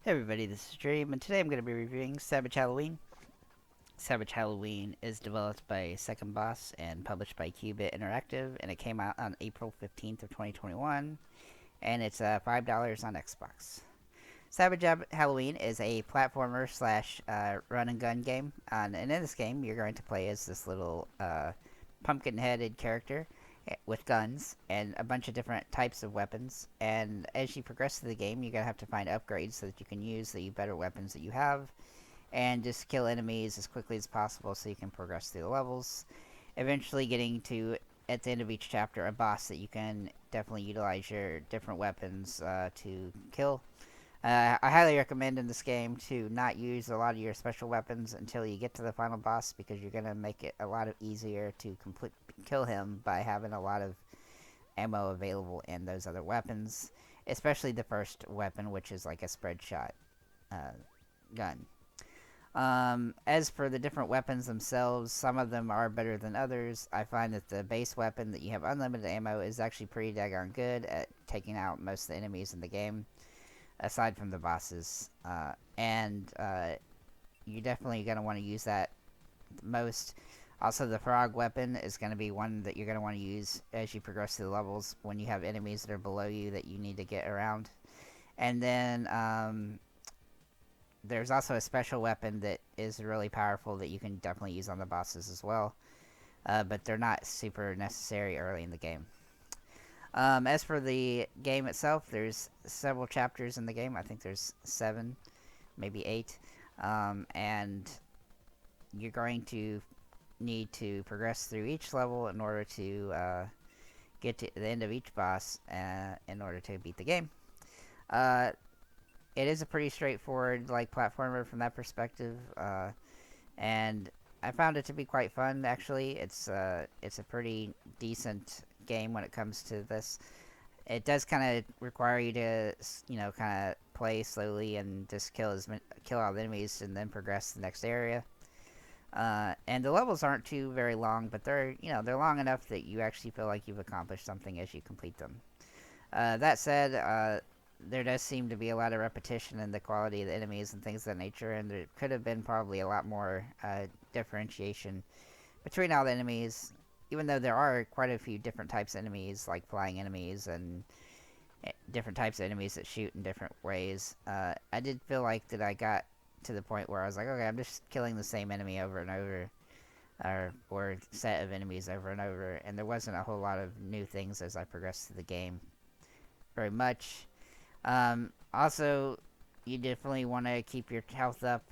Hey everybody, this is Dream, and today I'm going to be reviewing Savage Halloween. Savage Halloween is developed by Second Boss and published by Cuba Interactive, and it came out on April 15th of 2021, and it's $5 on Xbox. Savage Halloween is a platformer slash run and gun game, and in this game you're going to play as this little pumpkin-headed character with guns and a bunch of different types of weapons. And as you progress through the game, you're gonna have to find upgrades so that you can use the better weapons that you have, and just kill enemies as quickly as possible so you can progress through the levels. Eventually, getting to at the end of each chapter a boss that you can definitely utilize your different weapons to kill. I highly recommend in this game to not use a lot of your special weapons until you get to the final boss, because you're going to make it a lot easier to kill him by having a lot of ammo available in those other weapons, especially the first weapon, which is like a spread shot gun. As for the different weapons themselves, some of them are better than others. I find that the base weapon that you have unlimited ammo is actually pretty daggone good at taking out most of the enemies in the game, aside from the bosses. And you're definitely going to want to use that most. Also, the frog weapon is going to be one that you're going to want to use as you progress through the levels when you have enemies that are below you that you need to get around. And then there's also a special weapon that is really powerful that you can definitely use on the bosses as well. But they're not super necessary early in the game. As for the game itself, there's several chapters in the game. I think there's 7, maybe 8. And you're going to need to progress through each level in order to get to the end of each boss in order to beat the game. It is a pretty straightforward platformer from that perspective, and I found it to be quite fun. Actually, it's a pretty decent game when it comes to this. It does kind of require you to kind of play slowly and just kill all the enemies and then progress to the next area. And the levels aren't too very long, but they're long enough that you actually feel like you've accomplished something as you complete them. That said, there does seem to be a lot of repetition in the quality of the enemies and things of that nature, and there could have been probably a lot more differentiation between all the enemies, even though there are quite a few different types of enemies, like flying enemies and different types of enemies that shoot in different ways. I did feel like that I got to the point where I was like, okay, I'm just killing the same enemy over and over, or set of enemies over and over, and there wasn't a whole lot of new things as I progressed through the game very much. Also, you definitely want to keep your health up.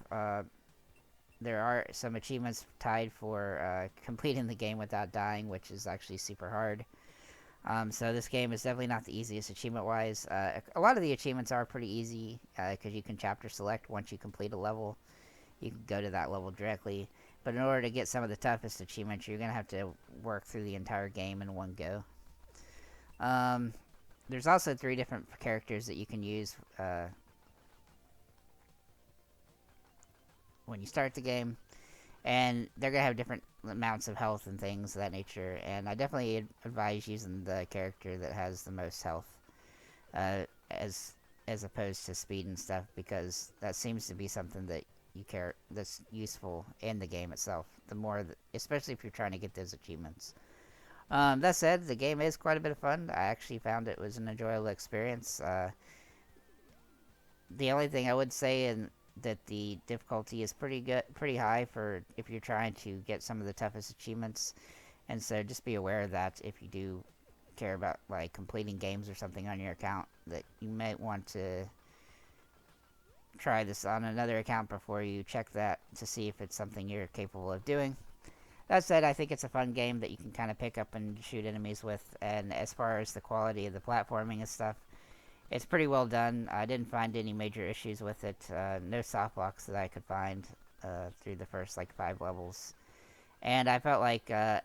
There are some achievements tied for completing the game without dying, which is actually super hard. So this game is definitely not the easiest achievement-wise. A lot of the achievements are pretty easy, because you can chapter select once you complete a level. You can go to that level directly. But in order to get some of the toughest achievements, you're going to have to work through the entire game in one go. There's also 3 different characters that you can use when you start the game, and they're going to have different amounts of health and things of that nature, and I definitely advise using the character that has the most health, as opposed to speed and stuff, because that seems to be something that that's useful in the game itself, especially if you're trying to get those achievements. That said, the game is quite a bit of fun. I actually found it was an enjoyable experience. The only thing I would say that the difficulty is pretty high for if you're trying to get some of the toughest achievements, and so just be aware of that if you do care about completing games or something on your account, that you might want to try this on another account before you check that to see if it's something you're capable of doing. That said, I think it's a fun game that you can kind of pick up and shoot enemies with, and as far as the quality of the platforming and stuff, it's pretty well done. I didn't find any major issues with it. No soft blocks that I could find through the first 5 levels. And I felt like a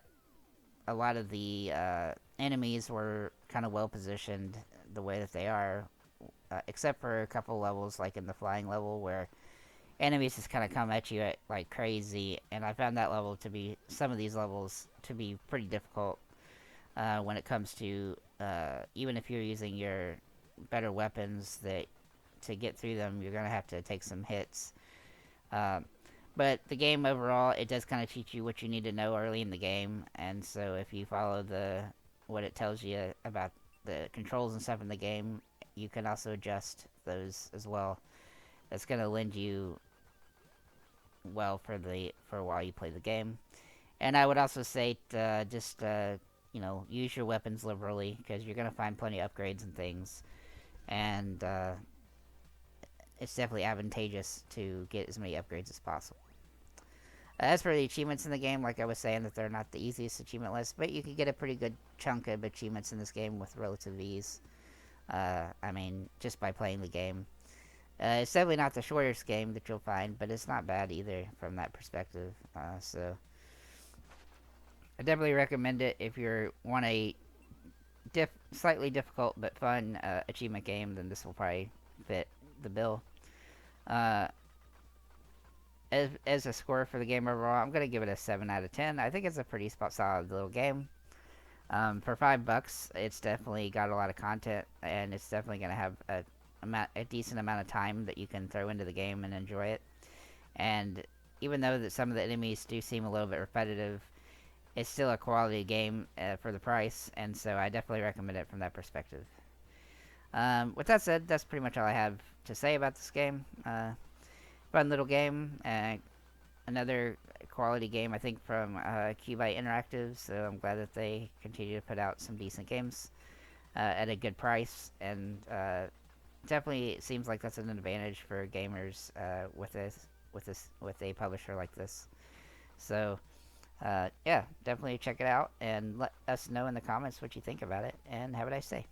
lot of the enemies were kind of well positioned the way that they are, except for a couple levels, like in the flying level, where enemies just kind of come at you like crazy, and I found some of these levels to be pretty difficult when it comes to even if you're using your better weapons, that to get through them, you're gonna have to take some hits. Um, but the game overall, it does kind of teach you what you need to know early in the game, and so if you follow the what it tells you about the controls and stuff in the game, you can also adjust those as well. That's gonna lend you well for while you play the game. And I would also say just use your weapons liberally because you're gonna find plenty of upgrades and things, and it's definitely advantageous to get as many upgrades as possible. As for the achievements in the game, like I was saying, that they're not the easiest achievement list, but you can get a pretty good chunk of achievements in this game with relative ease. I mean, just by playing the game. It's definitely not the shortest game that you'll find, but it's not bad either from that perspective. So I definitely recommend it if you want a slightly difficult but fun achievement game. Then this will probably fit the bill. Uh, as a score for the game overall, I'm gonna give it a 7 out of 10. I think it's a pretty solid little game. For $5, it's definitely got a lot of content, and it's definitely gonna have a decent amount of time that you can throw into the game and enjoy it. And even though that some of the enemies do seem a little bit repetitive, it's still a quality game for the price, and so I definitely recommend it from that perspective. With that said, that's pretty much all I have to say about this game. Fun little game. Another quality game, I think, from Cuba Interactive, so I'm glad that they continue to put out some decent games at a good price, and definitely seems like that's an advantage for gamers with a publisher like this. So yeah, definitely check it out and let us know in the comments what you think about it, and have a nice day.